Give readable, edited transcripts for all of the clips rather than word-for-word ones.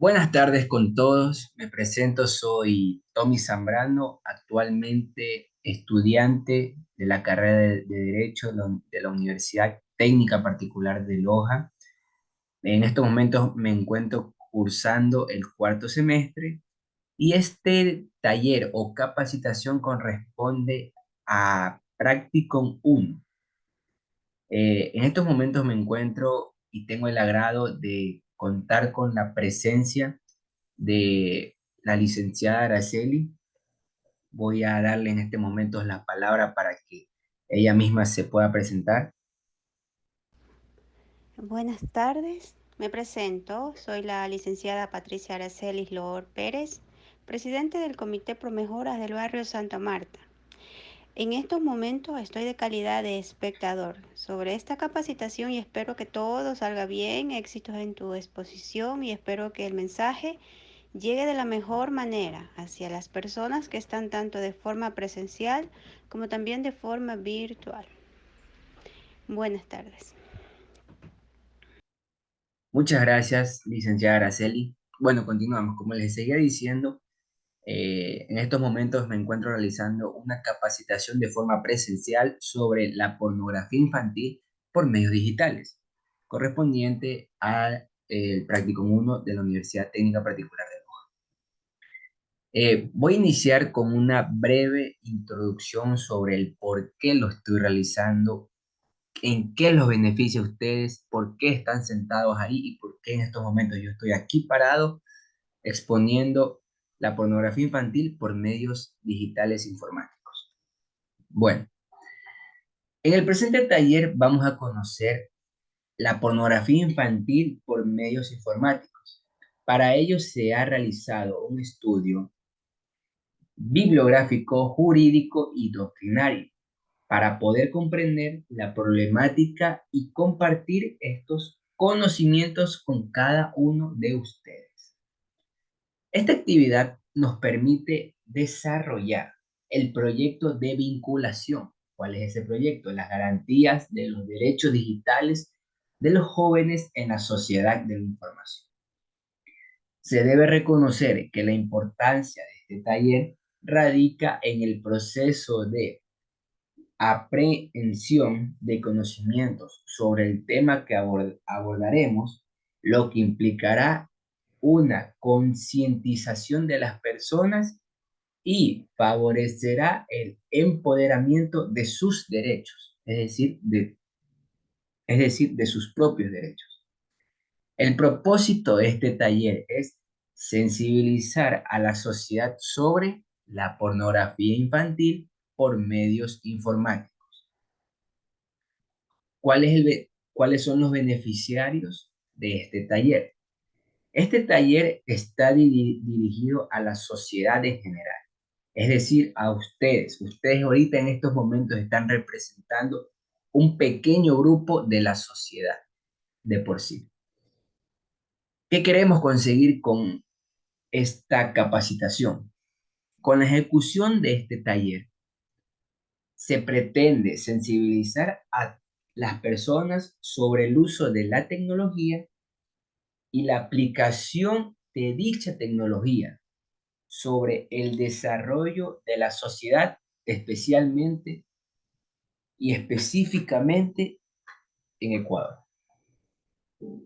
Buenas tardes con todos. Me presento, soy Tommy Zambrano, actualmente estudiante de la carrera de Derecho de la Universidad Técnica Particular de Loja. En estos momentos me encuentro cursando el cuarto semestre y este taller o capacitación corresponde a Practicum 1. En estos momentos me encuentro y tengo el agrado de contar con la presencia de la licenciada Araceli. Voy a darle en este momento la palabra para que ella misma se pueda presentar. Buenas tardes, me presento, soy la licenciada Patricia Aracelis Loor Pérez, presidente del Comité Pro Mejoras del barrio Santa Marta. En estos momentos estoy de calidad de espectador sobre esta capacitación y espero que todo salga bien, éxitos en tu exposición y espero que el mensaje llegue de la mejor manera hacia las personas que están tanto de forma presencial como también de forma virtual. Buenas tardes. Muchas gracias, licenciada Araceli. Bueno, continuamos. Como les seguía diciendo, en estos momentos me encuentro realizando una capacitación de forma presencial sobre la pornografía infantil por medios digitales, correspondiente al Practicum 1 de la Universidad Técnica Particular de Loja. Voy a iniciar con una breve introducción sobre el por qué lo estoy realizando, en qué los beneficia a ustedes, por qué están sentados ahí y por qué en estos momentos yo estoy aquí parado exponiendo la pornografía infantil por medios digitales informáticos. Bueno, en el presente taller vamos a conocer la pornografía infantil por medios informáticos. Para ello se ha realizado un estudio bibliográfico, jurídico y doctrinario para poder comprender la problemática y compartir estos conocimientos con cada uno de ustedes. Esta actividad nos permite desarrollar el proyecto de vinculación. ¿Cuál es ese proyecto? Las garantías de los derechos digitales de los jóvenes en la sociedad de la información. Se debe reconocer que la importancia de este taller radica en el proceso de aprehensión de conocimientos sobre el tema que abordaremos, lo que implicará una concientización de las personas y favorecerá el empoderamiento de sus derechos, es decir, de sus propios derechos. El propósito de este taller es sensibilizar a la sociedad sobre la pornografía infantil por medios informáticos. ¿Cuáles son los beneficiarios de este taller? Este taller está dirigido a la sociedad en general, es decir, a ustedes. Ustedes ahorita en estos momentos están representando un pequeño grupo de la sociedad de por sí. ¿Qué queremos conseguir con esta capacitación? Con la ejecución de este taller, se pretende sensibilizar a las personas sobre el uso de la tecnología y la aplicación de dicha tecnología sobre el desarrollo de la sociedad, especialmente y específicamente en Ecuador.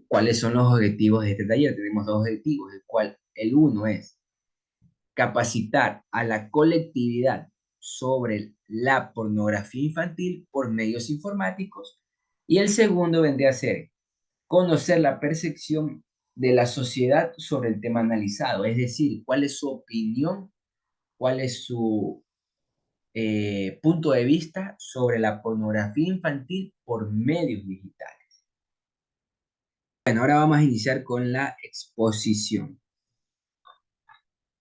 ¿Cuáles son los objetivos de este taller? Tenemos dos objetivos, el cual el uno es capacitar a la colectividad sobre la pornografía infantil por medios informáticos y el segundo vendría a ser conocer la percepción de la sociedad sobre el tema analizado, es decir, cuál es su opinión, cuál es su punto de vista sobre la pornografía infantil por medios digitales. Bueno, ahora vamos a iniciar con la exposición.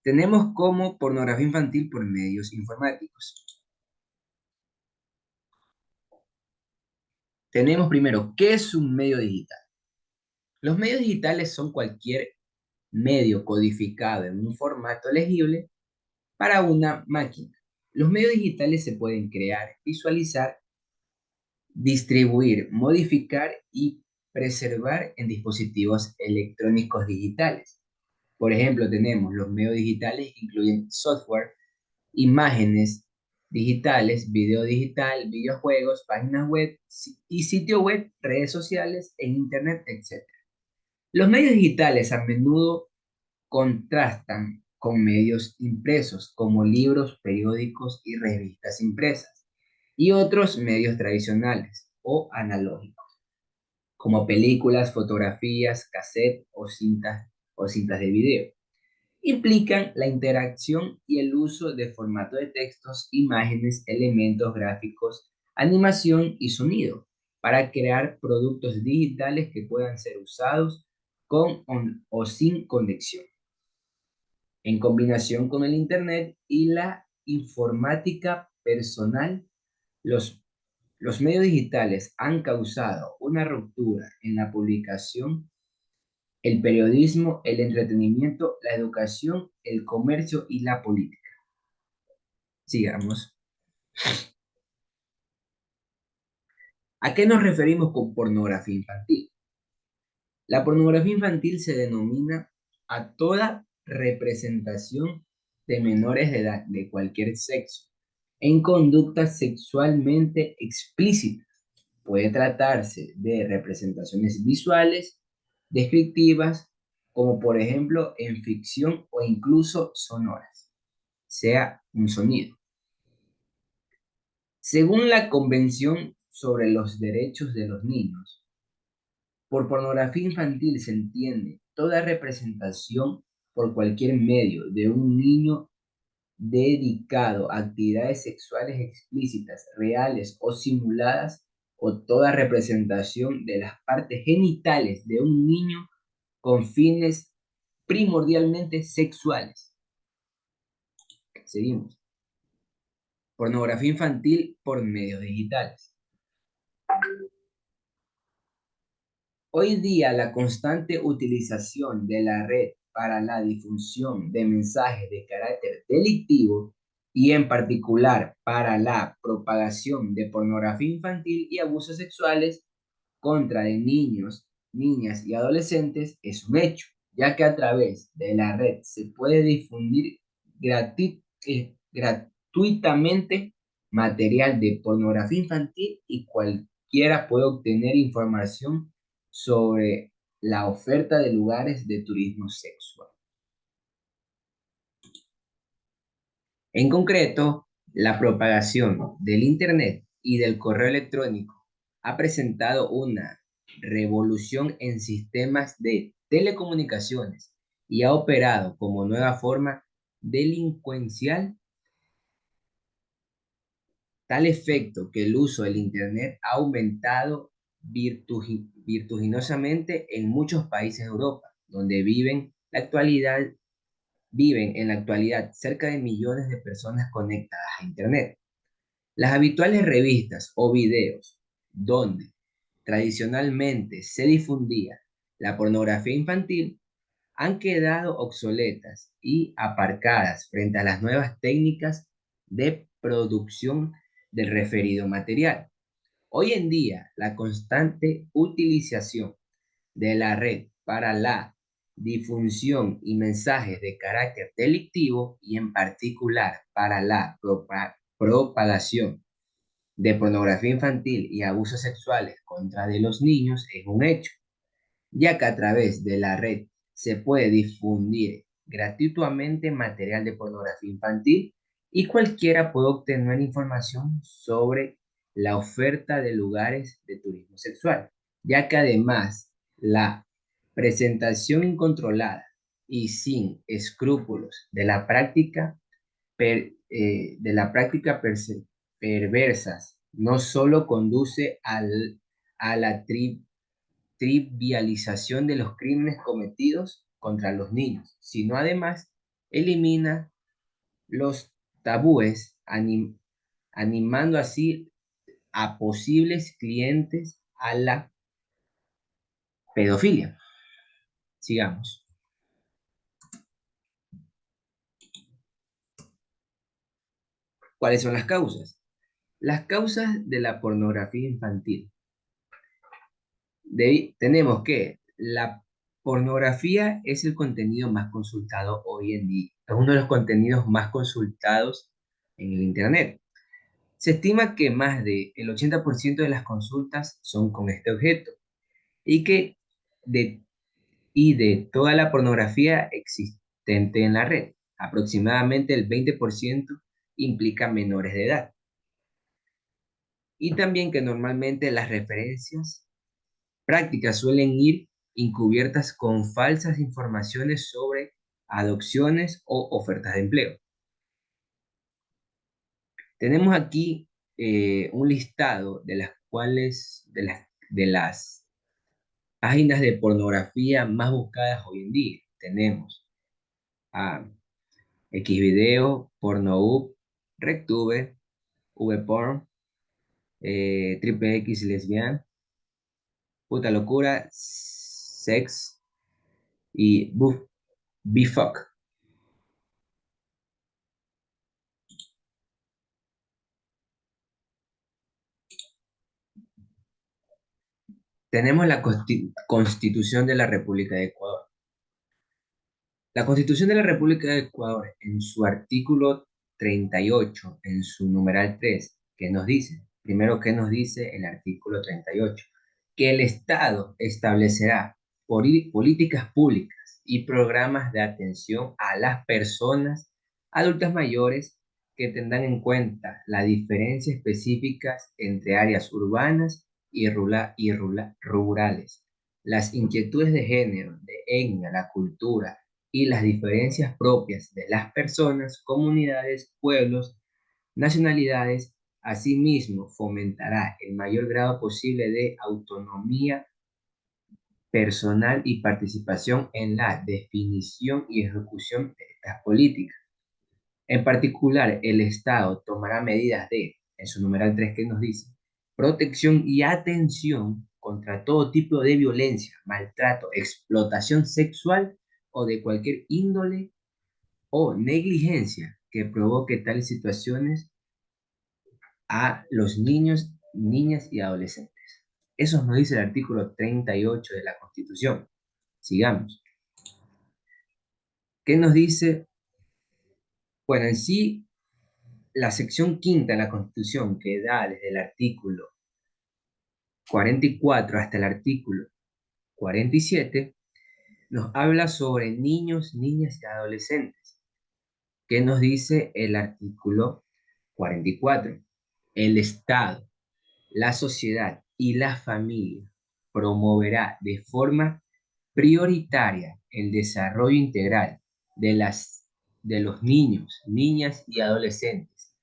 Tenemos como pornografía infantil por medios informáticos. Tenemos primero, ¿qué es un medio digital? Los medios digitales son cualquier medio codificado en un formato legible para una máquina. Los medios digitales se pueden crear, visualizar, distribuir, modificar y preservar en dispositivos electrónicos digitales. Por ejemplo, tenemos los medios digitales que incluyen software, imágenes digitales, video digital, videojuegos, páginas web y sitio web, redes sociales e internet, etc. Los medios digitales a menudo contrastan con medios impresos como libros, periódicos y revistas impresas y otros medios tradicionales o analógicos como películas, fotografías, cassette o cintas de video. Implican la interacción y el uso de formato de textos, imágenes, elementos gráficos, animación y sonido para crear productos digitales que puedan ser usados con o sin conexión. En combinación con el Internet y la informática personal, los, los medios digitales han causado una ruptura en la publicación, el periodismo, el entretenimiento, la educación, el comercio y la política. Sigamos. ¿A qué nos referimos con pornografía infantil? La pornografía infantil se denomina a toda representación de menores de edad de cualquier sexo en conductas sexualmente explícitas. Puede tratarse de representaciones visuales, descriptivas, como por ejemplo en ficción o incluso sonoras, sea un sonido. Según la Convención sobre los Derechos de los Niños, por pornografía infantil se entiende toda representación por cualquier medio de un niño dedicado a actividades sexuales explícitas, reales o simuladas, o toda representación de las partes genitales de un niño con fines primordialmente sexuales. Seguimos. Pornografía infantil por medios digitales. Hoy día, la constante utilización de la red para la difusión de mensajes de carácter delictivo y en particular para la propagación de pornografía infantil y abusos sexuales contra de niños, niñas y adolescentes es un hecho, ya que a través de la red se puede difundir gratuitamente material de pornografía infantil y cualquiera puede obtener información sobre la oferta de lugares de turismo sexual. En concreto, la propagación del Internet y del correo electrónico ha presentado una revolución en sistemas de telecomunicaciones y ha operado como nueva forma delincuencial, tal efecto que el uso del Internet ha aumentado virtuginosamente en muchos países de Europa, donde viven en la actualidad cerca de millones de personas conectadas a Internet. Las habituales revistas o videos donde tradicionalmente se difundía la pornografía infantil han quedado obsoletas y aparcadas frente a las nuevas técnicas de producción del referido material. Hoy en día, la constante utilización de la red para la difusión y mensajes de carácter delictivo y en particular para la propagación de pornografía infantil y abusos sexuales contra de los niños es un hecho, ya que a través de la red se puede difundir gratuitamente material de pornografía infantil y cualquiera puede obtener información sobre la oferta de lugares de turismo sexual, ya que además la presentación incontrolada y sin escrúpulos de la práctica perversas no solo conduce a la trivialización de los crímenes cometidos contra los niños, sino además elimina los tabúes, animando así a posibles clientes a la pedofilia. Sigamos. ¿Cuáles son las causas? Las causas de la pornografía infantil. Tenemos que la Pornografía es el contenido más consultado hoy en día. Es uno de los contenidos más consultados en el Internet. Se estima que más del 80% de las consultas son con este objeto y que de, de toda la pornografía existente en la red, aproximadamente el 20% implica menores de edad. Y también que normalmente las referencias prácticas suelen ir encubiertas con falsas informaciones sobre adopciones o ofertas de empleo. Tenemos aquí un listado de las cuales, de las páginas de pornografía más buscadas hoy en día. Tenemos a Xvideo, Pornhub, RedTube, VPorn, Triple X Lesbian, Puta Locura, Sex y BFuck. Tenemos la Constitución de la República de Ecuador. La Constitución de la República de Ecuador, en su artículo 38, en su numeral 3, ¿qué nos dice? Primero, ¿qué nos dice el artículo 38? Que el Estado establecerá políticas públicas y programas de atención a las personas adultas mayores que tendrán en cuenta las diferencias específicas entre áreas urbanas y rurales, las inquietudes de género, de etnia, la cultura y las diferencias propias de las personas, comunidades, pueblos, nacionalidades. Asimismo, fomentará el mayor grado posible de autonomía personal y participación en la definición y ejecución de estas políticas. En particular, el Estado tomará medidas de, en su numeral 3 que nos dice, protección y atención contra todo tipo de violencia, maltrato, explotación sexual o de cualquier índole o negligencia que provoque tales situaciones a los niños, niñas y adolescentes. Eso nos dice el artículo 38 de la Constitución. Sigamos. ¿Qué nos dice? Bueno, en sí, la sección quinta de la Constitución, que da desde el artículo 44 hasta el artículo 47, nos habla sobre niños, niñas y adolescentes. ¿Qué nos dice el artículo 44? El Estado, la sociedad y la familia promoverá de forma prioritaria el desarrollo integral de, de los niños, niñas y adolescentes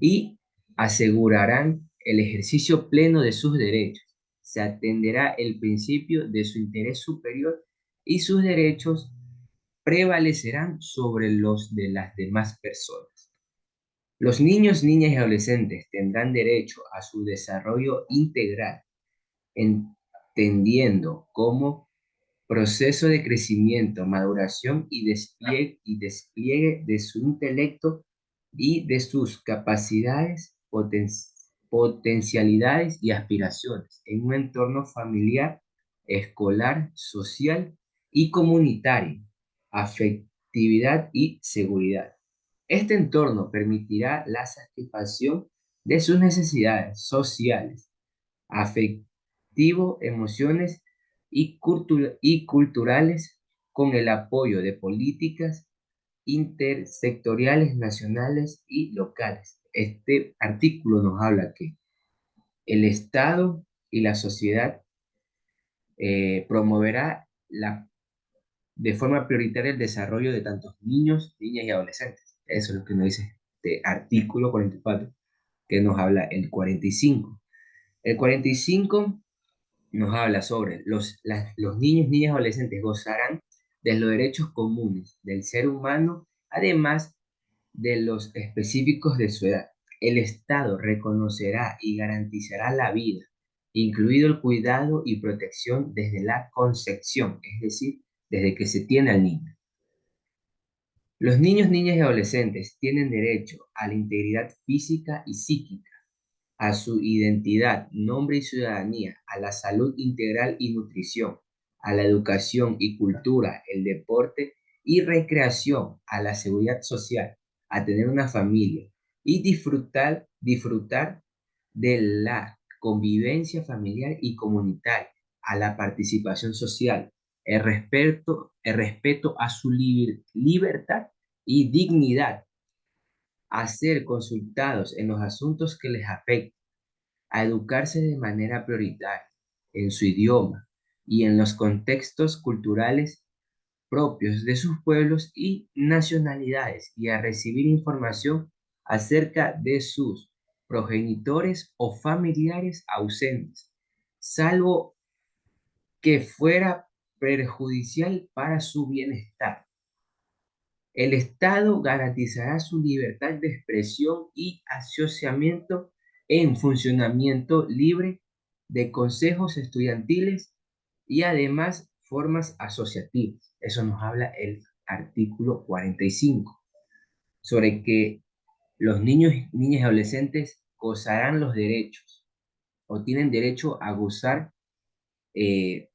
y asegurarán el ejercicio pleno de sus derechos. Se atenderá el principio de su interés superior y sus derechos prevalecerán sobre los de las demás personas. Los niños, niñas y adolescentes tendrán derecho a su desarrollo integral, entendiendo como proceso de crecimiento, maduración y despliegue de su intelecto y de sus capacidades, potencialidades y aspiraciones en un entorno familiar, escolar, social y comunitario, afectividad y seguridad. Este entorno permitirá la satisfacción de sus necesidades sociales, afectivo, emociones y culturales con el apoyo de políticas intersectoriales nacionales y locales. Este artículo nos habla que el Estado y la sociedad promoverá de forma prioritaria el desarrollo de tantos niños, niñas y adolescentes. Eso es lo que nos dice este artículo 44, que nos habla el 45. El 45 nos habla sobre los niños, niñas y adolescentes gozarán de los derechos comunes del ser humano, además de los específicos de su edad. El Estado reconocerá y garantizará la vida, incluido el cuidado y protección desde la concepción, es decir, desde que se tiene al niño. Los niños, niñas y adolescentes tienen derecho a la integridad física y psíquica, a su identidad, nombre y ciudadanía, a la salud integral y nutrición, a la educación y cultura, el deporte y recreación, a la seguridad social, a tener una familia y disfrutar de la convivencia familiar y comunitaria, a la participación social, el respeto a su libertad y dignidad, a ser consultados en los asuntos que les afectan, a educarse de manera prioritaria en su idioma y en los contextos culturales propios de sus pueblos y nacionalidades y a recibir información acerca de sus progenitores o familiares ausentes, salvo que fuera perjudicial para su bienestar. El Estado garantizará su libertad de expresión y asociamiento en funcionamiento libre de consejos estudiantiles y además formas asociativas. Eso nos habla el artículo 45, sobre que los niños, niñas y adolescentes gozarán los derechos o tienen derecho a gozar eh,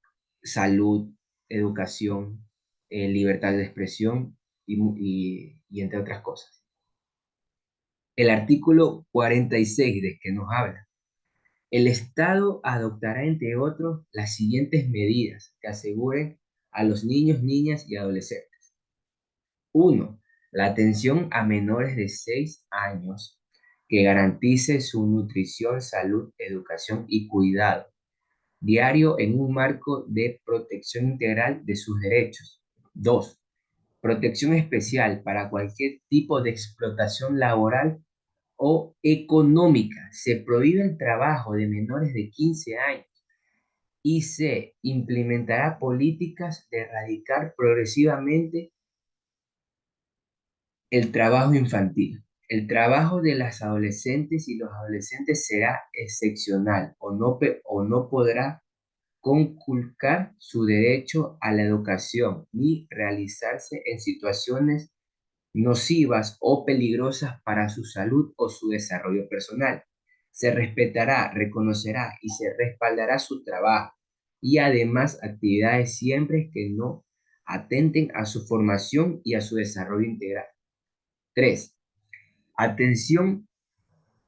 salud, educación, libertad de expresión y entre otras cosas. El artículo 46 de que nos habla. El Estado adoptará, entre otros, las siguientes medidas que aseguren a los niños, niñas y adolescentes. Uno, la atención a menores de 6 años que garantice su nutrición, salud, educación y cuidado diario en un marco de protección integral de sus derechos. 2. Protección especial para cualquier tipo de explotación laboral o económica. Se prohíbe el trabajo de menores de 15 años y se implementará políticas de erradicar progresivamente el trabajo infantil. El trabajo de las adolescentes y los adolescentes será excepcional o no podrá conculcar su derecho a la educación ni realizarse en situaciones nocivas o peligrosas para su salud o su desarrollo personal. Se respetará, reconocerá y se respaldará su trabajo y además actividades siempre que no atenten a su formación y a su desarrollo integral. 3. Atención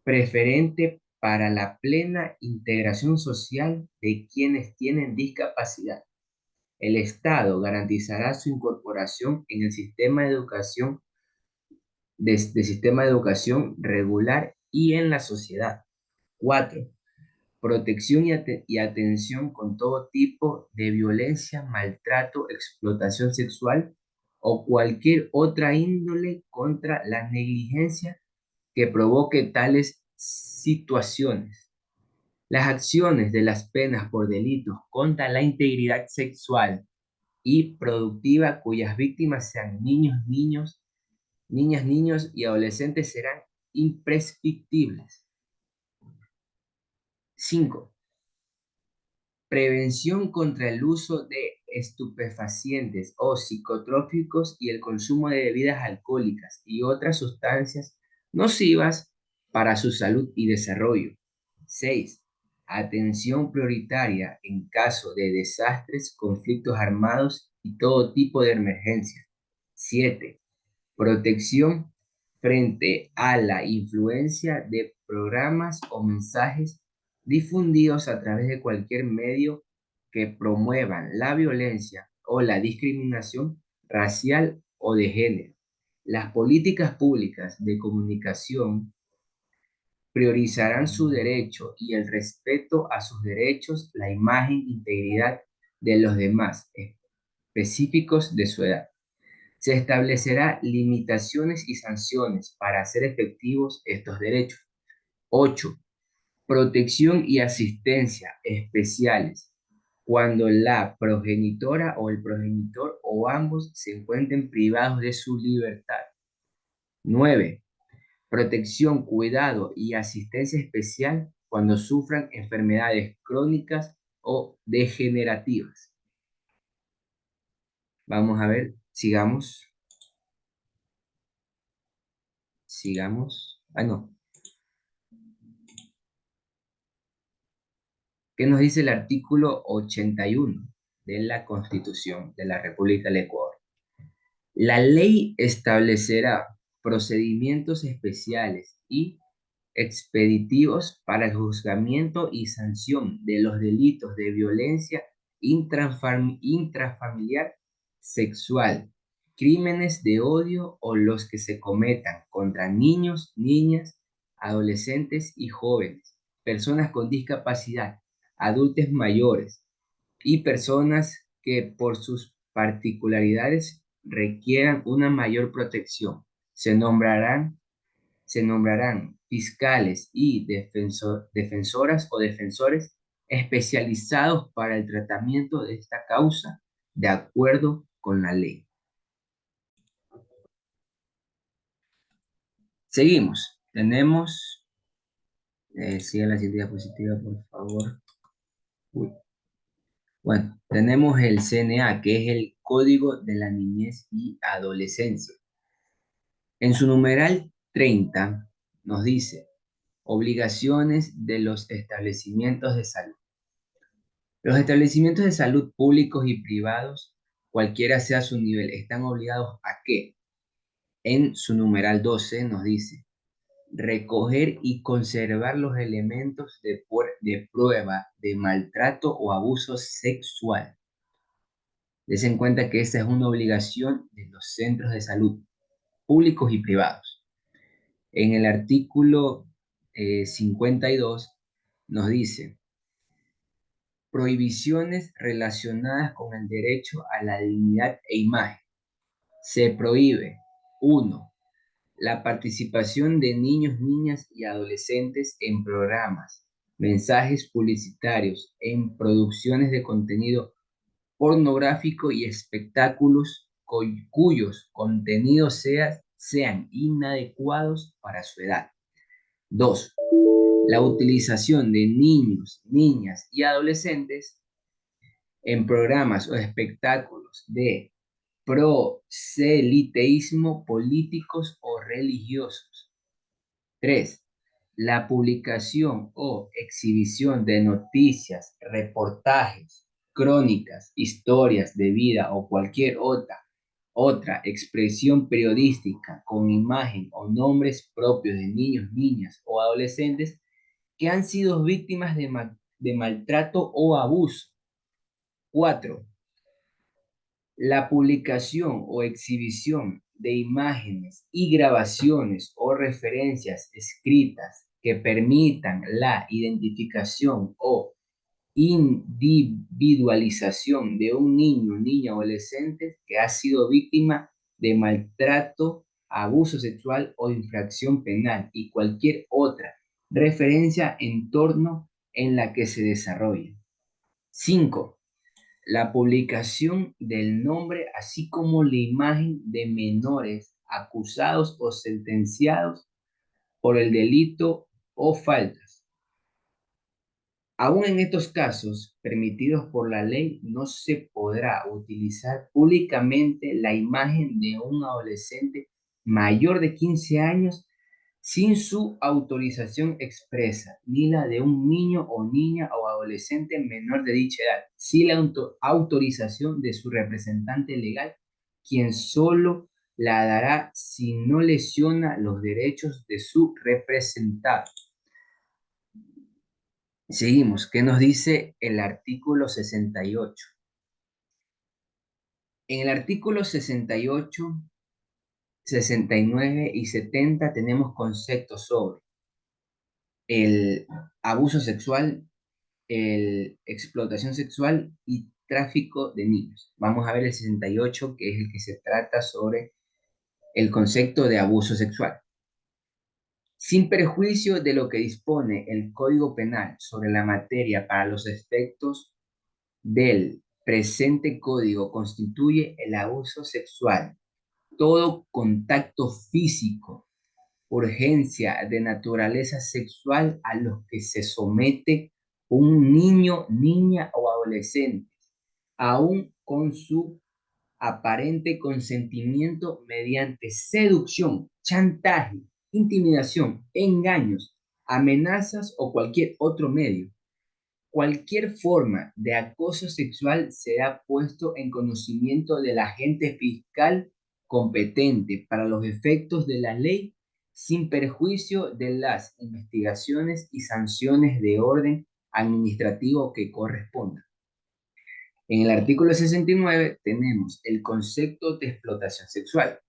preferente para la plena integración social de quienes tienen discapacidad. El Estado garantizará su incorporación en el sistema de educación, sistema de educación regular y en la sociedad. 4. Protección y atención con todo tipo de violencia, maltrato, explotación sexual o cualquier otra índole contra la negligencia que provoque tales situaciones. Las acciones de las penas por delitos contra la integridad sexual y productiva cuyas víctimas sean niñas, niños y adolescentes serán imprescriptibles. 5. Prevención contra el uso de estupefacientes o psicotrópicos y el consumo de bebidas alcohólicas y otras sustancias nocivas para su salud y desarrollo. 6. Atención prioritaria en caso de desastres, conflictos armados y todo tipo de emergencias. 7. Protección frente a la influencia de programas o mensajes difundidos a través de cualquier medio que promuevan la violencia o la discriminación racial o de género. Las políticas públicas de comunicación priorizarán su derecho y el respeto a sus derechos, la imagen e integridad de los demás, específicos de su edad. Se establecerá limitaciones y sanciones para hacer efectivos estos derechos. 8. Protección y asistencia especiales cuando la progenitora o el progenitor o ambos se encuentren privados de su libertad. 9. Protección, cuidado y asistencia especial cuando sufran enfermedades crónicas o degenerativas. Vamos a ver, sigamos. Ah, no. ¿Qué nos dice el artículo 81? de la Constitución de la República del Ecuador. La ley establecerá procedimientos especiales y expeditivos para el juzgamiento y sanción de los delitos de violencia intrafamiliar, sexual, crímenes de odio o los que se cometan contra niños, niñas, adolescentes y jóvenes, personas con discapacidad, adultos mayores y personas que por sus particularidades requieran una mayor protección. Se nombrarán se nombrarán fiscales y defensoras o defensores especializados para el tratamiento de esta causa de acuerdo con la ley. Seguimos. Tenemos, sigue la siguiente diapositiva, por favor. Uy. Bueno, tenemos el CNA, que es el Código de la Niñez y Adolescencia. En su numeral 30 nos dice obligaciones de los establecimientos de salud. Los establecimientos de salud públicos y privados, cualquiera sea su nivel, están obligados a que, en su numeral 12 nos dice, recoger y conservar los elementos de prueba de maltrato o abuso sexual. Des en cuenta que esta es una obligación de los centros de salud públicos y privados. En el artículo 52 nos dice, prohibiciones relacionadas con el derecho a la dignidad e imagen. Se prohíbe: 1. La participación de niños, niñas y adolescentes en programas, mensajes publicitarios, en producciones de contenido pornográfico y espectáculos cuyos contenidos sean inadecuados para su edad. 2. La utilización de niños, niñas y adolescentes en programas o espectáculos de proseliteísmo políticos o religiosos. 3. La publicación o exhibición de noticias, reportajes, crónicas, historias de vida o cualquier otra expresión periodística con imagen o nombres propios de niños, niñas o adolescentes que han sido víctimas de maltrato o abuso. 4. La publicación o exhibición de imágenes y grabaciones o referencias escritas que permitan la identificación o individualización de un niño, niña o adolescente que ha sido víctima de maltrato, abuso sexual o infracción penal y cualquier otra referencia en torno en la que se desarrolle. 5. La publicación del nombre, así como la imagen de menores acusados o sentenciados por el delito o faltas. Aún en estos casos permitidos por la ley, no se podrá utilizar públicamente la imagen de un adolescente mayor de 15 años sin su autorización expresa, ni la de un niño o niña o adolescente menor de dicha edad, sin la autorización de su representante legal, quien solo la dará si no lesiona los derechos de su representado. Seguimos. ¿Qué nos dice el artículo 68? En el artículo 68, 69 y 70 tenemos conceptos sobre el abuso sexual, explotación sexual y tráfico de niños. Vamos a ver el 68, que es el que se trata sobre el concepto de abuso sexual. Sin perjuicio de lo que dispone el Código Penal sobre la materia, para los efectos del presente código constituye el abuso sexual todo contacto físico, urgencia de naturaleza sexual a los que se somete un niño, niña o adolescente, aun con su aparente consentimiento, mediante seducción, chantaje, intimidación, engaños, amenazas o cualquier otro medio. cualquier forma de acoso sexual será puesto en conocimiento del agente fiscal competente para los efectos de la ley, sin perjuicio de las investigaciones y sanciones de orden administrativo que correspondan. En el artículo 69 tenemos el concepto de explotación sexual.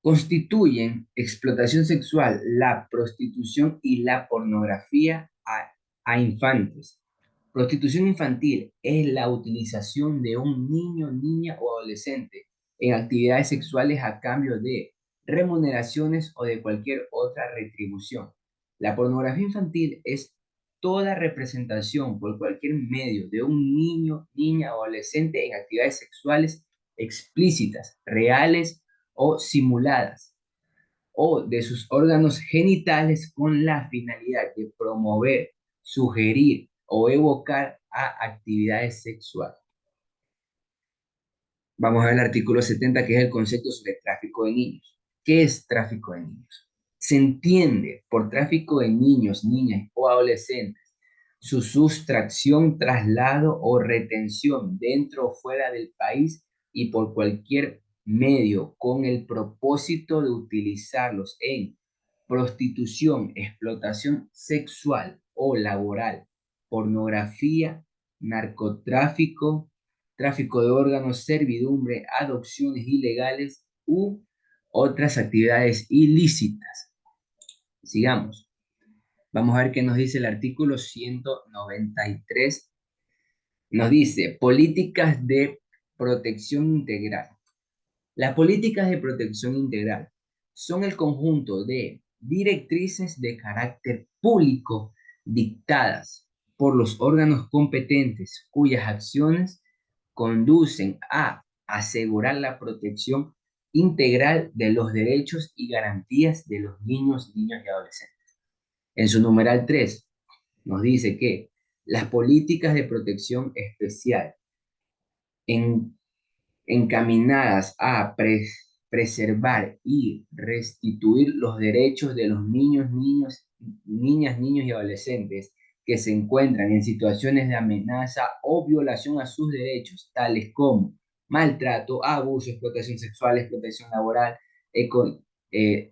Constituyen explotación sexual la prostitución y la pornografía a infantes. Prostitución infantil es la utilización de un niño, niña o adolescente en actividades sexuales a cambio de remuneraciones o de cualquier otra retribución. La pornografía infantil es toda representación por cualquier medio de un niño, niña o adolescente en actividades sexuales explícitas, reales o simuladas, o de sus órganos genitales con la finalidad de promover, sugerir o evocar a actividades sexuales. Vamos a ver el artículo 70, que es el concepto sobre tráfico de niños. ¿Qué es tráfico de niños? Se entiende por tráfico de niños, niñas o adolescentes su sustracción, traslado o retención dentro o fuera del país y por cualquier medio con el propósito de utilizarlos en prostitución, explotación sexual o laboral, pornografía, narcotráfico, tráfico de órganos, servidumbre, adopciones ilegales u otras actividades ilícitas. Sigamos. Vamos a ver qué nos dice el artículo 193. Nos dice políticas de protección integral. Las políticas de protección integral son el conjunto de directrices de carácter público dictadas por los órganos competentes cuyas acciones conducen a asegurar la protección integral de los derechos y garantías de los niños, niñas y adolescentes. En su numeral 3 nos dice que las políticas de protección especial en encaminadas a preservar y restituir los derechos de los niños, niñas, niños y adolescentes que se encuentran en situaciones de amenaza o violación a sus derechos, tales como maltrato, abuso, explotación sexual, explotación laboral,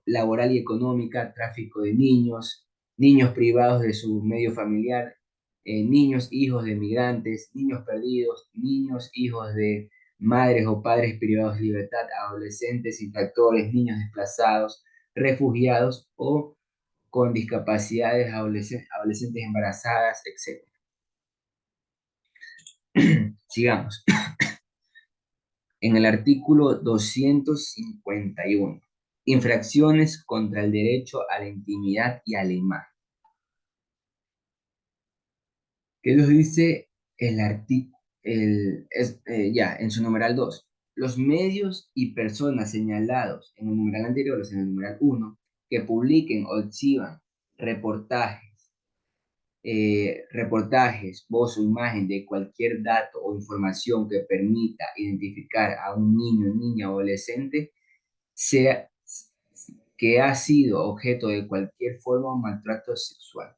laboral y económica, tráfico de niños, niños privados de su medio familiar, niños hijos de migrantes, niños perdidos, niños hijos de madres o padres privados de libertad, adolescentes, infractores, niños desplazados, refugiados o con discapacidades, adolescentes embarazadas, etc. Sigamos. En el artículo 251, infracciones contra el derecho a la intimidad y a la imagen. ¿Qué nos dice el artículo? Ya, en su numeral 2? Los medios y personas señalados en el numeral anterior, o sea, en el numeral 1, que publiquen o exhiban reportajes, voz o imagen de cualquier dato o información que permita identificar a un niño, niña o adolescente, sea que ha sido objeto de cualquier forma de maltrato sexual.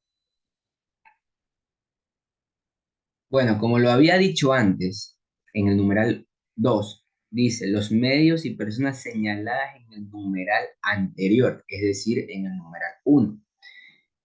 Bueno, como lo había dicho antes, en el numeral 2 dice los medios y personas señaladas en el numeral anterior, es decir, en el numeral 1.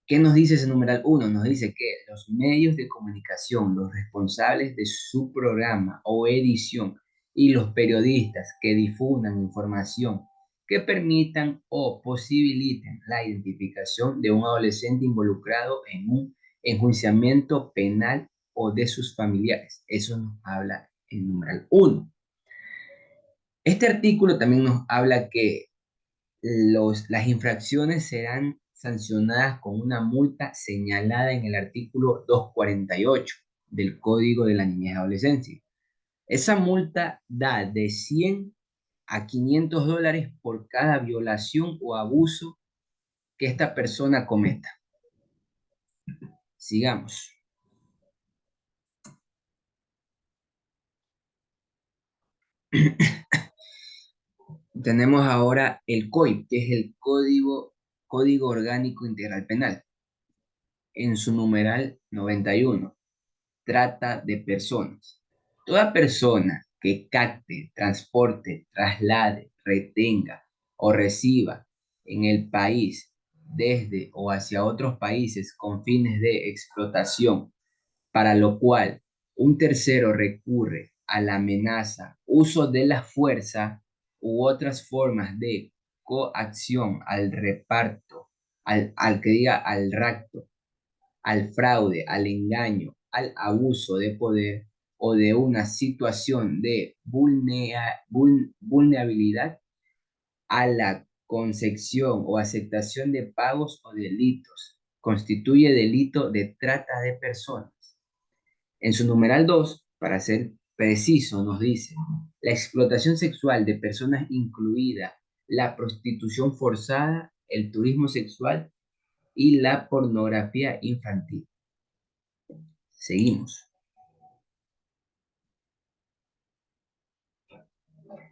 ¿Qué nos dice ese numeral 1? Nos dice que los medios de comunicación, los responsables de su programa o edición y los periodistas que difundan información que permitan o posibiliten la identificación de un adolescente involucrado en un enjuiciamiento penal o de sus familiares. Eso nos habla el numeral 1. Este artículo también nos habla que las infracciones serán sancionadas con una multa señalada en el artículo 248 del Código de la Niñez y Adolescencia. Esa multa da de 100 a $500 por cada violación o abuso que esta persona cometa. Sigamos. Tenemos ahora el COIP, que es el Código Orgánico Integral Penal. en su numeral 91, trata de personas. Toda persona que capte, transporte, traslade, retenga o reciba en el país desde o hacia otros países con fines de explotación, para lo cual un tercero recurre a la amenaza, uso de la fuerza u otras formas de coacción al reparto, al que diga al rapto, al fraude, al engaño, al abuso de poder o de una situación de vulnerabilidad, a la concepción o aceptación de pagos o delitos, constituye delito de trata de personas. En su numeral 2, para ser preciso, nos dice, la explotación sexual de personas incluida la prostitución forzada, el turismo sexual y la pornografía infantil. Seguimos.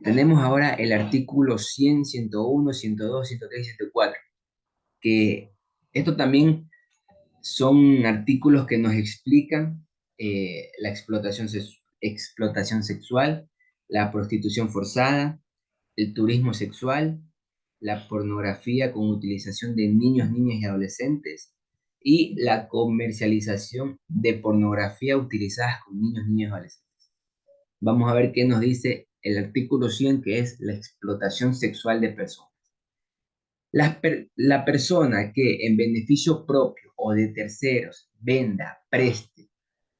Tenemos ahora el artículo 100, 101, 102, 103 y 104, que esto también son artículos que nos explican la explotación sexual, la prostitución forzada, el turismo sexual, la pornografía con utilización de niños, niñas y adolescentes, y la comercialización de pornografía utilizadas con niños, niñas y adolescentes. Vamos a ver qué nos dice el artículo 100, que es la explotación sexual de personas. La persona que en beneficio propio o de terceros venda, preste,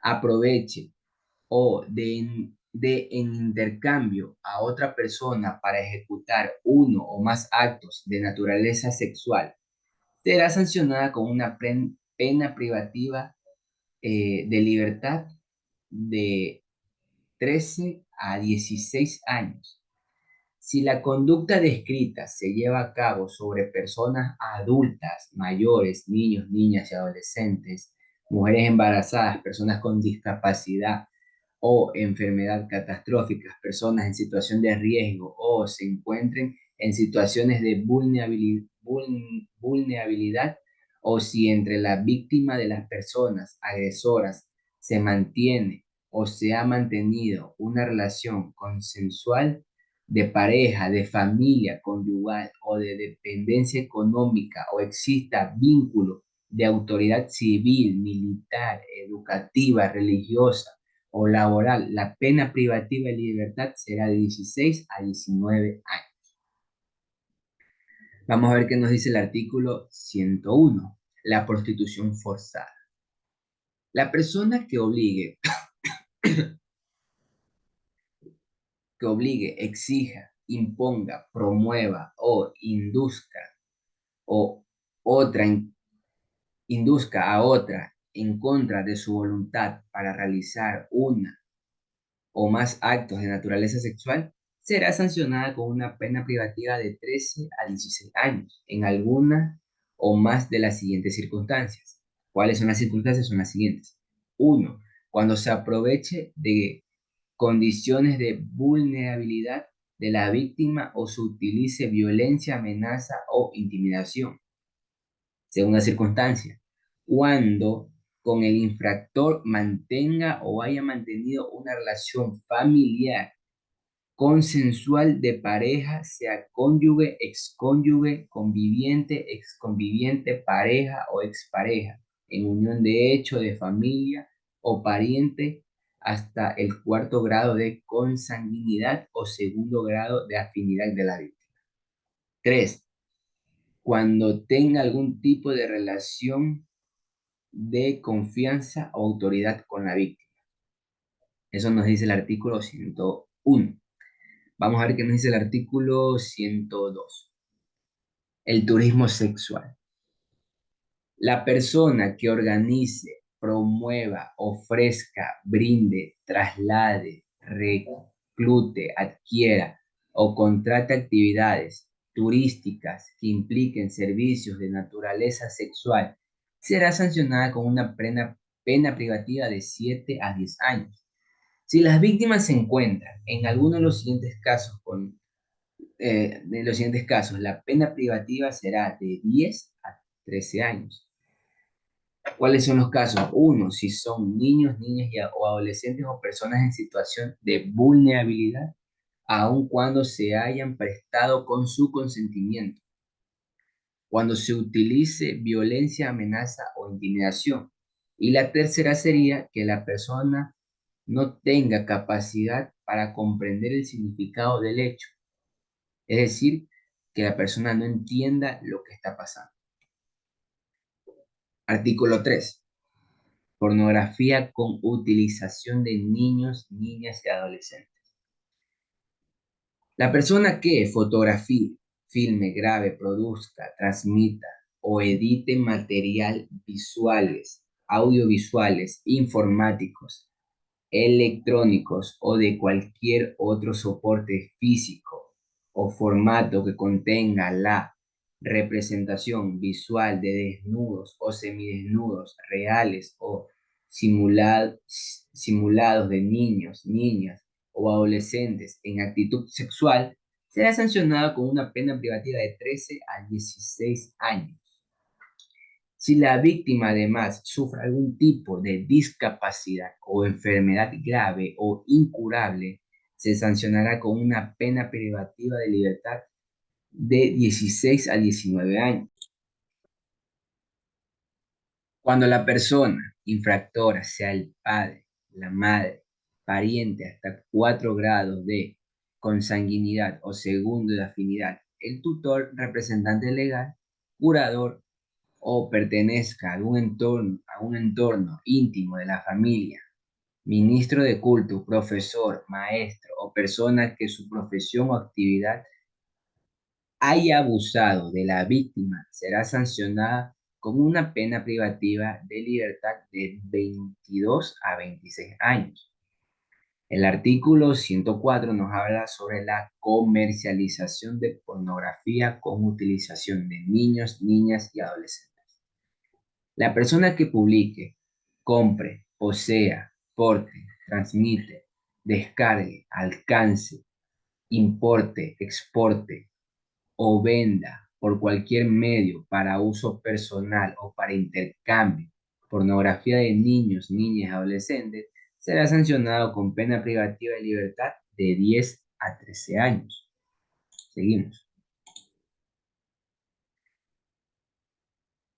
aproveche o de en intercambio a otra persona para ejecutar uno o más actos de naturaleza sexual, será sancionada con una pena privativa de libertad de 13 a 16 años. Si la conducta descrita se lleva a cabo sobre personas adultas, mayores, niños, niñas y adolescentes, mujeres embarazadas, personas con discapacidad o enfermedad catastróficas, personas en situación de riesgo o se encuentren en situaciones de vulnerabilidad, o si entre la víctima de las personas agresoras se mantiene o se ha mantenido una relación consensual de pareja, de familia conyugal o de dependencia económica, o exista vínculo de autoridad civil, militar, educativa, religiosa o laboral, la pena privativa de libertad será de 16 a 19 años. Vamos a ver qué nos dice el artículo 101, la prostitución forzada. La persona que obligue, exija, imponga, promueva o o otra induzca a otra en contra de su voluntad para realizar una o más actos de naturaleza sexual, será sancionada con una pena privativa de 13 a 16 años en alguna o más de las siguientes circunstancias. ¿Cuáles son las circunstancias? Son las siguientes. Uno, cuando se aproveche de condiciones de vulnerabilidad de la víctima o se utilice violencia, amenaza o intimidación. Segunda circunstancia, cuando con el infractor mantenga o haya mantenido una relación familiar consensual de pareja, sea cónyuge, excónyuge, conviviente, exconviviente, pareja o expareja, en unión de hecho de familia o pariente hasta el cuarto grado de consanguinidad o segundo grado de afinidad de la víctima. 3, cuando tenga algún tipo de relación de confianza o autoridad con la víctima. Eso nos dice el artículo 101. Vamos a ver qué nos dice el artículo 102. El turismo sexual. La persona que organice, promueva, ofrezca, brinde, traslade, reclute, adquiera o contrate actividades turísticas que impliquen servicios de naturaleza sexual será sancionada con una pena privativa de 7 a 10 años. Si las víctimas se encuentran en alguno de los siguientes casos, la pena privativa será de 10 a 13 años. ¿Cuáles son los casos? Uno, si son niños, niñas o adolescentes o personas en situación de vulnerabilidad, aun cuando se hayan prestado con su consentimiento. Cuando se utilice violencia, amenaza o intimidación. Y la tercera sería que la persona no tenga capacidad para comprender el significado del hecho. Es decir, que la persona no entienda lo que está pasando. Artículo 3. Pornografía con utilización de niños, niñas y adolescentes. La persona que fotografíe, filme, grabe, produzca, transmita o edite material visuales, audiovisuales, informáticos, electrónicos o de cualquier otro soporte físico o formato que contenga la representación visual de desnudos o semidesnudos reales o simulados de niños, niñas o adolescentes en actitud sexual, será sancionado con una pena privativa de 13 a 16 años. Si la víctima además sufre algún tipo de discapacidad o enfermedad grave o incurable, se sancionará con una pena privativa de libertad de 16 a 19 años. Cuando la persona infractora sea el padre, la madre, pariente hasta 4 grados de consanguinidad o segundo de afinidad, el tutor, representante legal, curador o pertenezca a un entorno íntimo de la familia, ministro de culto, profesor, maestro o persona que su profesión o actividad haya abusado de la víctima, será sancionada con una pena privativa de libertad de 22 a 26 años. El artículo 104 nos habla sobre la comercialización de pornografía con utilización de niños, niñas y adolescentes. La persona que publique, compre, posea, porte, transmite, descargue, alcance, importe, exporte o venda por cualquier medio para uso personal o para intercambio pornografía de niños, niñas y adolescentes, será sancionado con pena privativa de libertad de 10 a 13 años. Seguimos.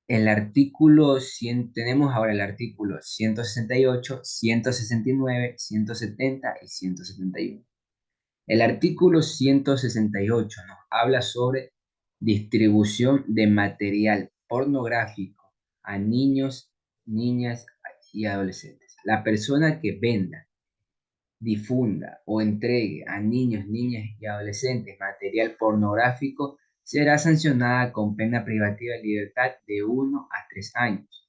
El artículo 100, tenemos ahora el artículo 168, 169, 170 y 171. El artículo 168 nos habla sobre distribución de material pornográfico a niños, niñas y adolescentes. La persona que venda, difunda o entregue a niños, niñas y adolescentes material pornográfico será sancionada con pena privativa de libertad de 1 a 3 años.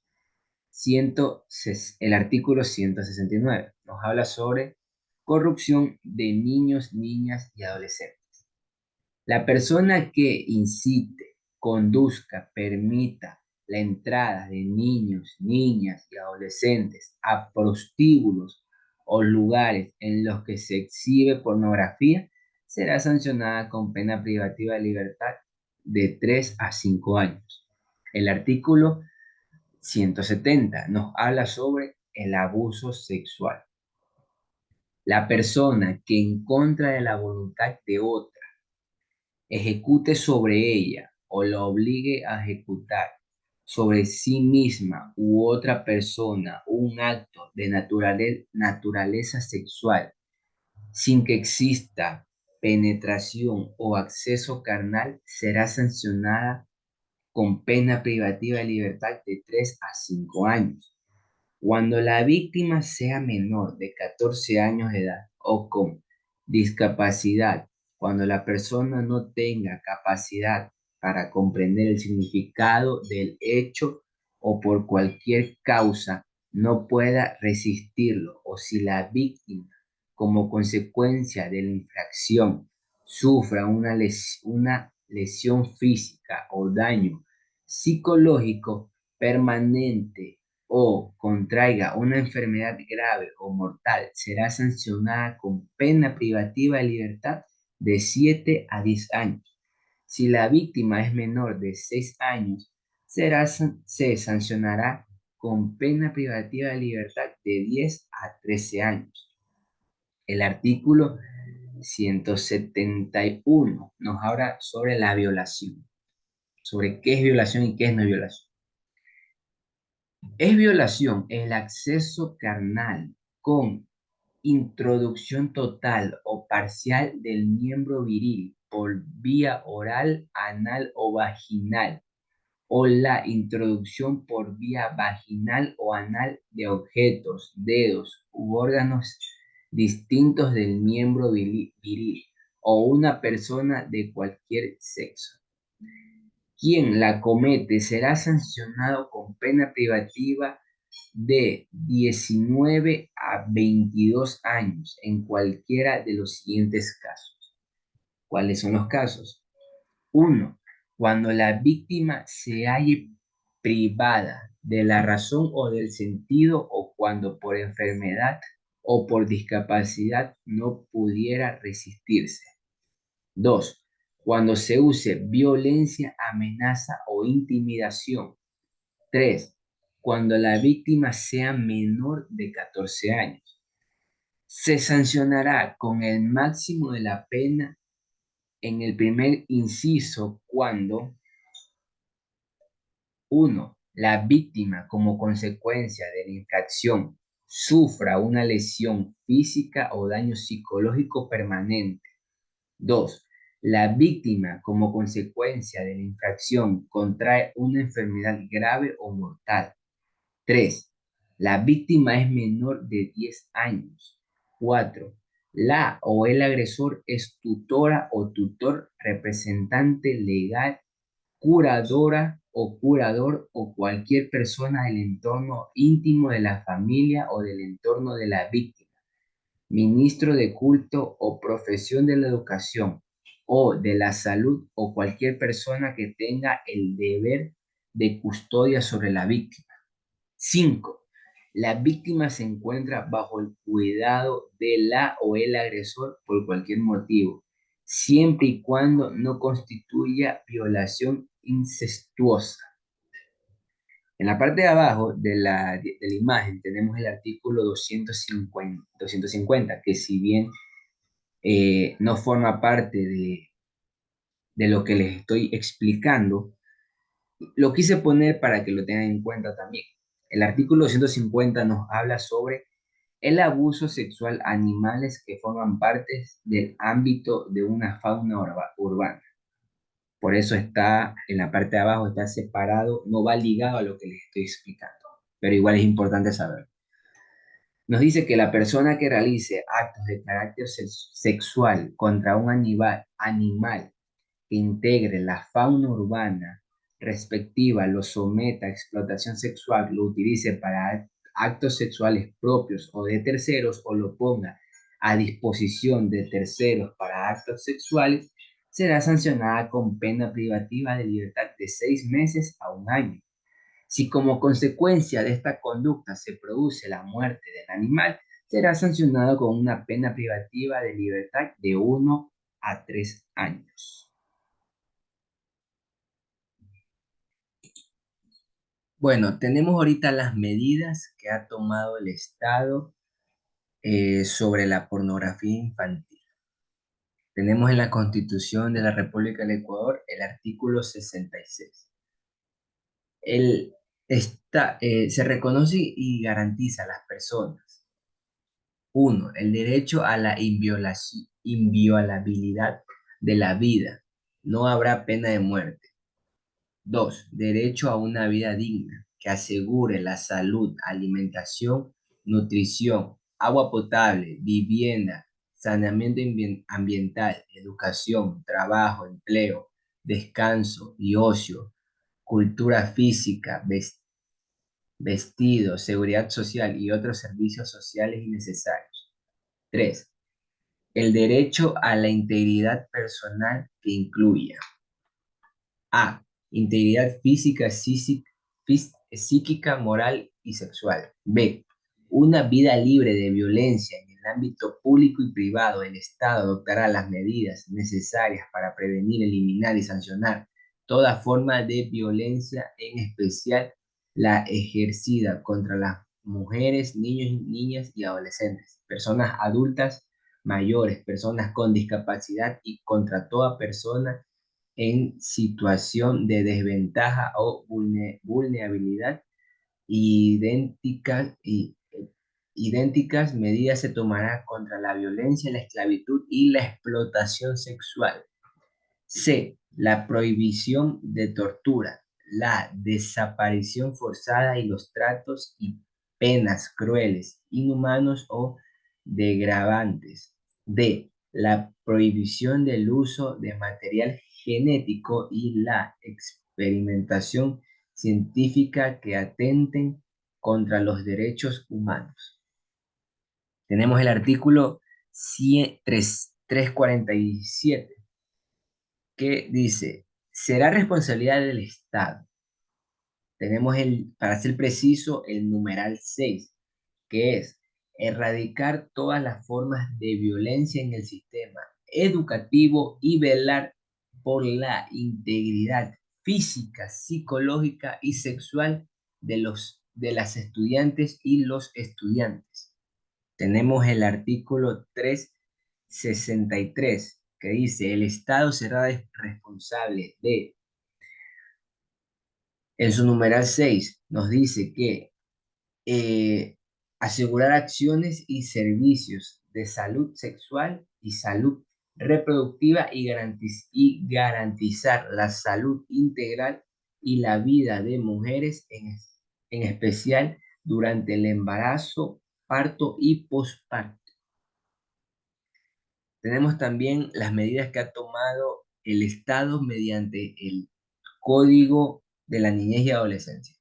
El artículo 169 nos habla sobre corrupción de niños, niñas y adolescentes. La persona que incite, conduzca, permita la entrada de niños, niñas y adolescentes a prostíbulos o lugares en los que se exhibe pornografía será sancionada con pena privativa de libertad de 3 a 5 años. El artículo 170 nos habla sobre el abuso sexual. La persona que en contra de la voluntad de otra ejecute sobre ella o la obligue a ejecutar sobre sí misma u otra persona un acto de naturaleza sexual sin que exista penetración o acceso carnal, será sancionada con pena privativa de libertad de 3 a 5 años. Cuando la víctima sea menor de 14 años de edad o con discapacidad, cuando la persona no tenga capacidad para comprender el significado del hecho o por cualquier causa no pueda resistirlo, o si la víctima, como consecuencia de la infracción, sufra una lesión física o daño psicológico permanente o contraiga una enfermedad grave o mortal, será sancionada con pena privativa de libertad de 7 a 10 años. Si la víctima es menor de 6 años, se sancionará con pena privativa de libertad de 10 a 13 años. El artículo 171 nos habla sobre la violación, sobre qué es violación y qué es no violación. Es violación el acceso carnal con introducción total o parcial del miembro viril por vía oral, anal o vaginal, o la introducción por vía vaginal o anal de objetos, dedos u órganos distintos del miembro viril o una persona de cualquier sexo. Quien la comete será sancionado con pena privativa de 19 a 22 años en cualquiera de los siguientes casos. ¿Cuáles son los casos? 1. Cuando la víctima se halle privada de la razón o del sentido o cuando por enfermedad o por discapacidad no pudiera resistirse. 2. Cuando se use violencia, amenaza o intimidación. 3. Cuando la víctima sea menor de 14 años. Se sancionará con el máximo de la pena en el primer inciso cuando 1. La víctima, como consecuencia de la infracción, sufra una lesión física o daño psicológico permanente. 2. La víctima, como consecuencia de la infracción, contrae una enfermedad grave o mortal. 3. La víctima es menor de 10 años. 4. La o el agresor es tutora o tutor, representante legal, curadora o curador o cualquier persona del entorno íntimo de la familia o del entorno de la víctima, ministro de culto o profesión de la educación o de la salud o cualquier persona que tenga el deber de custodia sobre la víctima. 5. La víctima se encuentra bajo el cuidado de la o el agresor por cualquier motivo, siempre y cuando no constituya violación incestuosa. En la parte de abajo de la imagen tenemos el artículo 250, que si bien no forma parte de lo que les estoy explicando, lo quise poner para que lo tengan en cuenta también. El artículo 250 nos habla sobre el abuso sexual a animales que forman parte del ámbito de una fauna urbana. Por eso está en la parte de abajo, está separado, no va ligado a lo que les estoy explicando, pero igual es importante saberlo. Nos dice que la persona que realice actos de carácter sexual contra un animal que integre la fauna urbana respectiva, lo someta a explotación sexual, lo utilice para actos sexuales propios o de terceros o lo ponga a disposición de terceros para actos sexuales, será sancionada con pena privativa de libertad de 6 meses a 1 año. Si como consecuencia de esta conducta se produce la muerte del animal, será sancionado con una pena privativa de libertad de 1 a 3 años. Bueno, tenemos ahorita las medidas que ha tomado el Estado sobre la pornografía infantil. Tenemos en la Constitución de la República del Ecuador el artículo 66. Se reconoce y garantiza a las personas: 1. El derecho a la inviolabilidad de la vida. No habrá pena de muerte. 2. Derecho a una vida digna que asegure la salud, alimentación, nutrición, agua potable, vivienda, saneamiento ambiental, educación, trabajo, empleo, descanso y ocio, cultura física, vestido, seguridad social y otros servicios sociales innecesarios. 3. El derecho a la integridad personal que incluya: A. Integridad física, psíquica, moral y sexual. B. Una vida libre de violencia. En el ámbito público y privado, el Estado adoptará las medidas necesarias para prevenir, eliminar y sancionar toda forma de violencia, en especial la ejercida contra las mujeres, niños, niñas y adolescentes, personas adultas, mayores, personas con discapacidad y contra toda persona en situación de desventaja o vulnerabilidad. Idénticas medidas se tomarán contra la violencia, la esclavitud y la explotación sexual. C. La prohibición de tortura, la desaparición forzada y los tratos y penas crueles, inhumanos o degradantes. D. La prohibición del uso de material genético y la experimentación científica que atenten contra los derechos humanos. Tenemos el artículo 347 que dice, será responsabilidad del Estado. Tenemos para ser preciso, el numeral 6, que es erradicar todas las formas de violencia en el sistema educativo y velar por la integridad física, psicológica y sexual de las estudiantes y los estudiantes. Tenemos el artículo 363 que dice, el Estado será responsable de, en su numeral 6, nos dice que asegurar acciones y servicios de salud sexual y salud reproductiva y garantizar la salud integral y la vida de mujeres, en especial durante el embarazo, parto y posparto. Tenemos también las medidas que ha tomado el Estado mediante el Código de la Niñez y Adolescencia.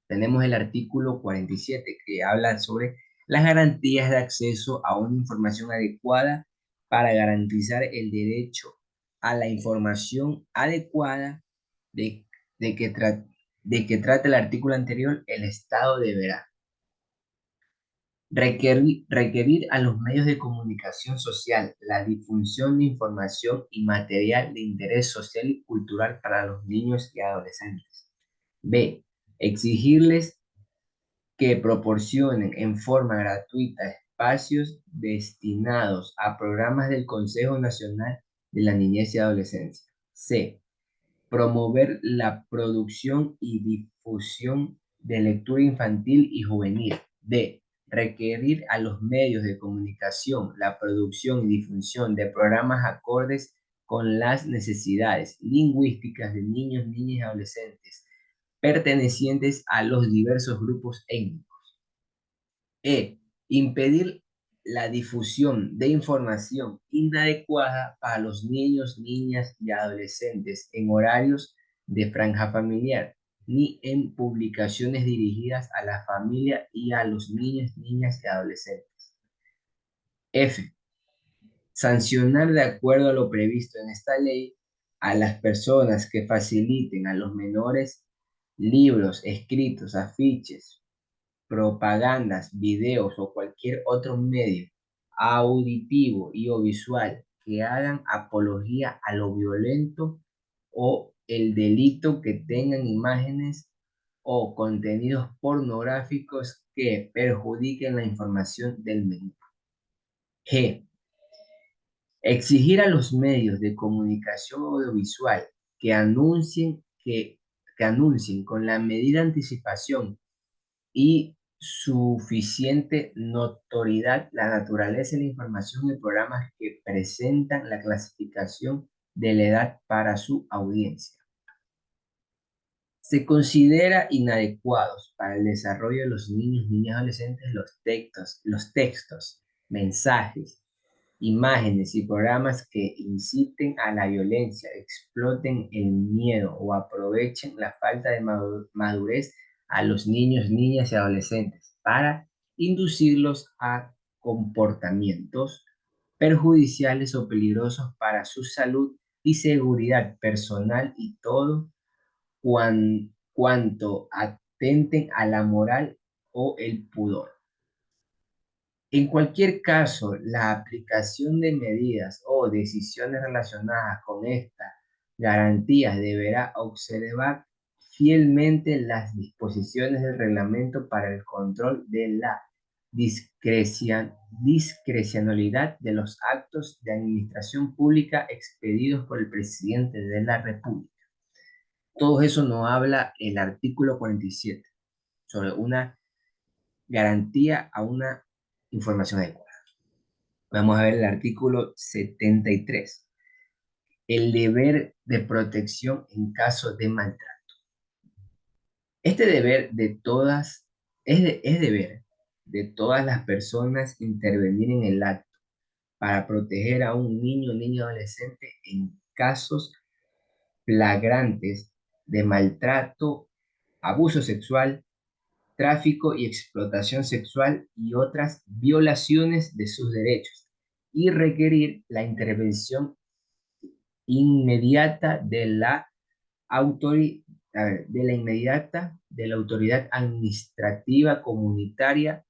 Tenemos el artículo 47 que habla sobre las garantías de acceso a una información adecuada para garantizar el derecho a la información adecuada de, de que trata el artículo anterior. El Estado deberá requerir a los medios de comunicación social la difusión de información y material de interés social y cultural para los niños y adolescentes. B. Exigirles que proporcionen en forma gratuita espacios destinados a programas del Consejo Nacional de la Niñez y Adolescencia. C. Promover la producción y difusión de lectura infantil y juvenil. D. Requerir a los medios de comunicación la producción y difusión de programas acordes con las necesidades lingüísticas de niños, niñas y adolescentes pertenecientes a los diversos grupos étnicos. E. Impedir la difusión de información inadecuada para los niños, niñas y adolescentes en horarios de franja familiar, ni en publicaciones dirigidas a la familia y a los niños, niñas y adolescentes. F. Sancionar de acuerdo a lo previsto en esta ley a las personas que faciliten a los menores libros, escritos, afiches, propagandas, videos o cualquier otro medio auditivo y o visual que hagan apología a lo violento o el delito, que tengan imágenes o contenidos pornográficos que perjudiquen la información del menor. G. Exigir a los medios de comunicación audiovisual que anuncien con la medida anticipación y suficiente notoriedad la naturaleza y la información de programas que presentan la clasificación de la edad para su audiencia. Se considera inadecuados para el desarrollo de los niños, niñas y adolescentes los textos, mensajes, imágenes y programas que inciten a la violencia, exploten el miedo o aprovechen la falta de madurez a los niños, niñas y adolescentes para inducirlos a comportamientos perjudiciales o peligrosos para su salud y seguridad personal y todo cuanto atenten a la moral o el pudor. En cualquier caso, la aplicación de medidas o decisiones relacionadas con estas garantías deberá observar fielmente las disposiciones del reglamento para el control de la discrecionalidad de los actos de administración pública expedidos por el presidente de la República. Todo eso nos habla el artículo 47 sobre una garantía a una información adecuada. Vamos a ver el artículo 73, el deber de protección en caso de maltrato. Este deber de todas, es deber de todas las personas intervenir en el acto para proteger a un niño o niña adolescente en casos flagrantes de maltrato, abuso sexual, tráfico y explotación sexual y otras violaciones de sus derechos, y requerir la intervención inmediata de la autoridad administrativa comunitaria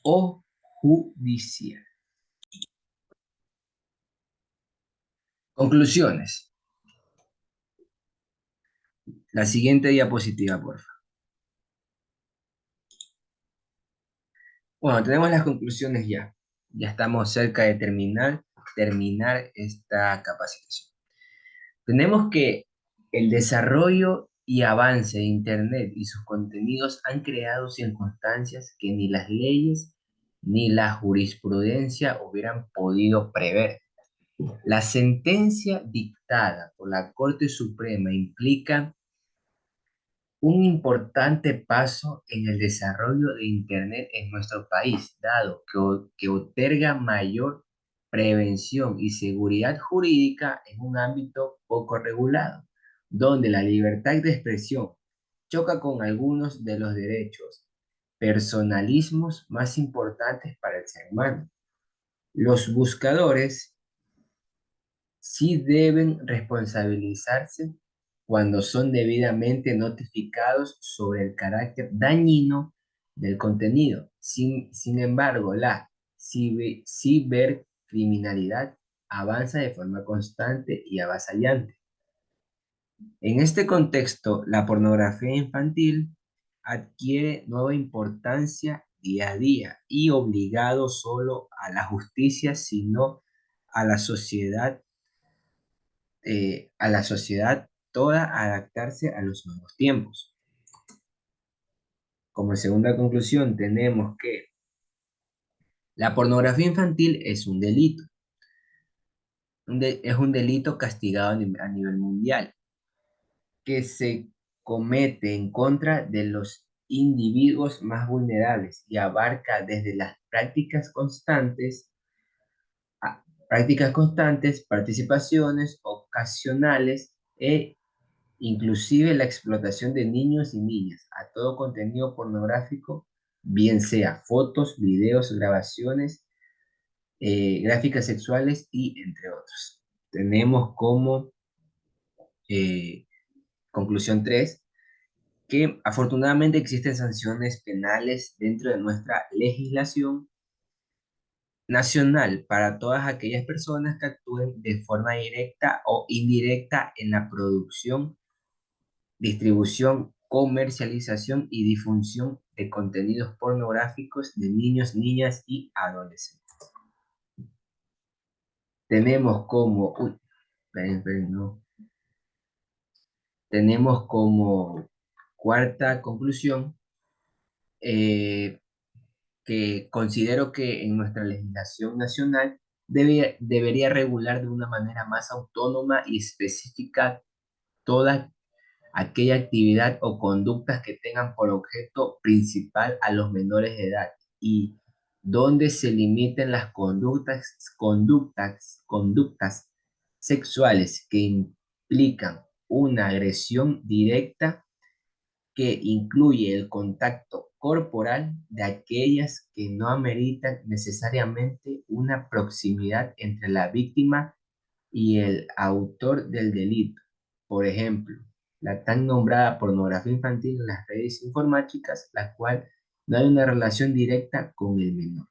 o judicial. Conclusiones. La siguiente diapositiva, por favor. Bueno, tenemos las conclusiones ya. Ya estamos cerca de terminar esta capacitación. Tenemos que el desarrollo y avance de Internet y sus contenidos han creado circunstancias que ni las leyes ni la jurisprudencia hubieran podido prever. La sentencia dictada por la Corte Suprema implica un importante paso en el desarrollo de Internet en nuestro país, dado que otorga mayor prevención y seguridad jurídica en un ámbito poco regulado, donde la libertad de expresión choca con algunos de los derechos personalismos más importantes para el ser humano. Los buscadores sí deben responsabilizarse cuando son debidamente notificados sobre el carácter dañino del contenido. Sin embargo, la cibercriminalidad avanza de forma constante y avasallante. En este contexto, la pornografía infantil adquiere nueva importancia día a día y obligado solo a la justicia, sino a a la sociedad toda a adaptarse a los nuevos tiempos. Como segunda conclusión, tenemos que la pornografía infantil es un delito. Es un delito castigado a nivel mundial que se comete en contra de los individuos más vulnerables y abarca desde las prácticas constantes, participaciones ocasionales e inclusive la explotación de niños y niñas a todo contenido pornográfico, bien sea fotos, videos, grabaciones, gráficas sexuales y entre otros. Tenemos como eh, conclusión 3 que afortunadamente existen sanciones penales dentro de nuestra legislación nacional para todas aquellas personas que actúen de forma directa o indirecta en la producción, distribución, comercialización y difusión de contenidos pornográficos de niños, niñas y adolescentes. Tenemos como, no. Tenemos como cuarta conclusión eh, que considero que en nuestra legislación nacional debería regular de una manera más autónoma y específica toda aquella actividad o conductas que tengan por objeto principal a los menores de edad y donde se limiten las conductas sexuales que implican una agresión directa que incluye el contacto corporal de aquellas que no ameritan necesariamente una proximidad entre la víctima y el autor del delito. Por ejemplo, la tan nombrada pornografía infantil en las redes informáticas, la cual no hay una relación directa con el menor.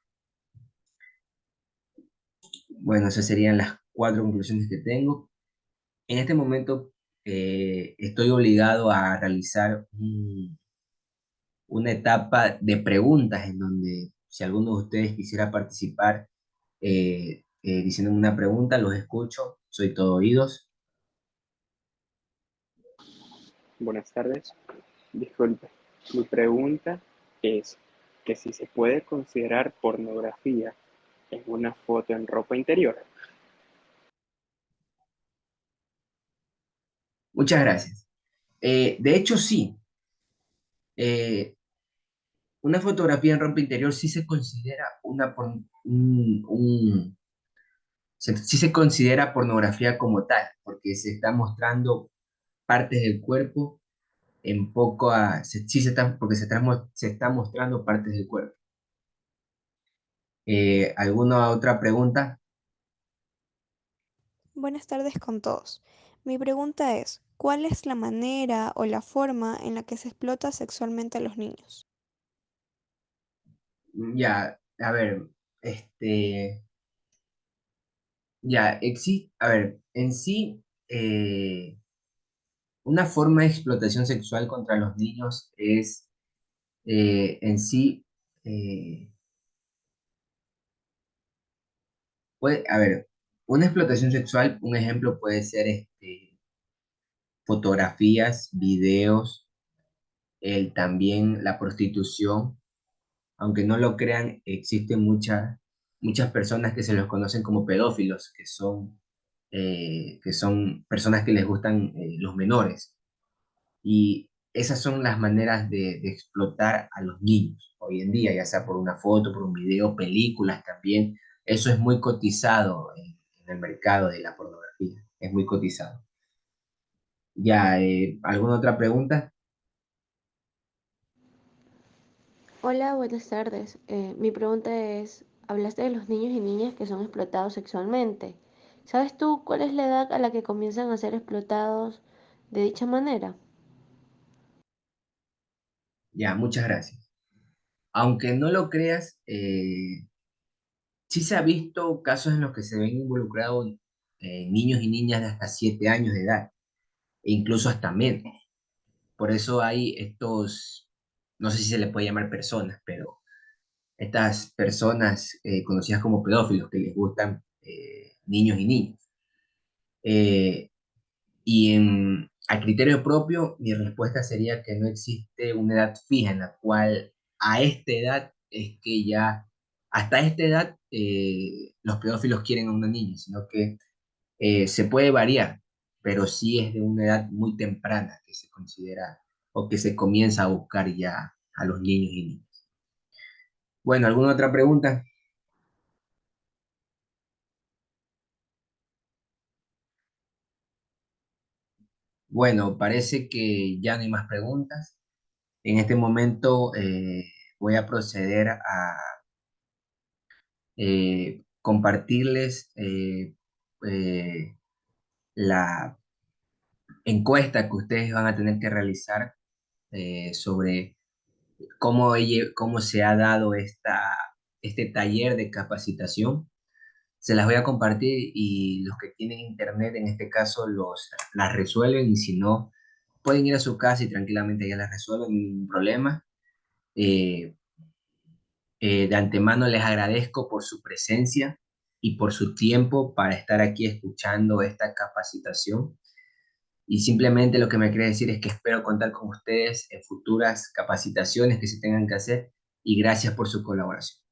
Bueno, esas serían las cuatro conclusiones que tengo. En este momento estoy obligado a realizar una etapa de preguntas en donde si alguno de ustedes quisiera participar diciéndome una pregunta, los escucho, soy todo oídos. Buenas tardes. Disculpe, mi pregunta es que si se puede considerar pornografía en una foto en ropa interior. Muchas gracias. De hecho, sí, eh, una fotografía en ropa interior sí se considera sí se considera pornografía como tal, porque se está mostrando partes del cuerpo en sí se está, porque se está mostrando partes del cuerpo. ¿Alguna otra pregunta? Buenas tardes con todos. Mi pregunta es, ¿cuál es la manera o la forma en la que se explota sexualmente a los niños? Ya, a ver, ya, existe, a ver, en sí, una forma de explotación sexual contra los niños es en sí, eh, a ver, una explotación sexual, un ejemplo puede ser fotografías, videos, también la prostitución. Aunque no lo crean, existen muchas personas que se los conocen como pedófilos, que son personas que les gustan los menores. Y esas son las maneras de explotar a los niños hoy en día, ya sea por una foto, por un video, películas también. Eso es muy cotizado en el mercado de la pornografía, es muy cotizado. Ya, ¿alguna otra pregunta? Hola, buenas tardes. Mi pregunta es, hablaste de los niños y niñas que son explotados sexualmente. ¿Sabes tú cuál es la edad a la que comienzan a ser explotados de dicha manera? Ya, muchas gracias. Aunque no lo creas, sí se ha visto casos en los que se ven involucrados niños y niñas de hasta 7 años de edad, e incluso hasta menos. Por eso hay estos, no sé si se les puede llamar personas, pero estas personas conocidas como pedófilos que les gustan niños y niñas. Eh, a criterio propio, mi respuesta sería que no existe una edad fija en la cual a esta edad es que ya, hasta esta edad los pedófilos quieren a una niña, sino que se puede variar, pero sí es de una edad muy temprana que se considera o que se comienza a buscar ya a los niños y niñas. Bueno, ¿alguna otra pregunta? Bueno, parece que ya no hay más preguntas. En este momento voy a proceder a compartirles eh, la encuesta que ustedes van a tener que realizar sobre cómo se ha dado este taller de capacitación. Se las voy a compartir y los que tienen internet en este caso las resuelven y si no, pueden ir a su casa y tranquilamente ya las resuelven, no hay ningún problema. Eh, de antemano les agradezco por su presencia y por su tiempo para estar aquí escuchando esta capacitación. Y simplemente lo que me quiere decir es que espero contar con ustedes en futuras capacitaciones que se tengan que hacer y gracias por su colaboración.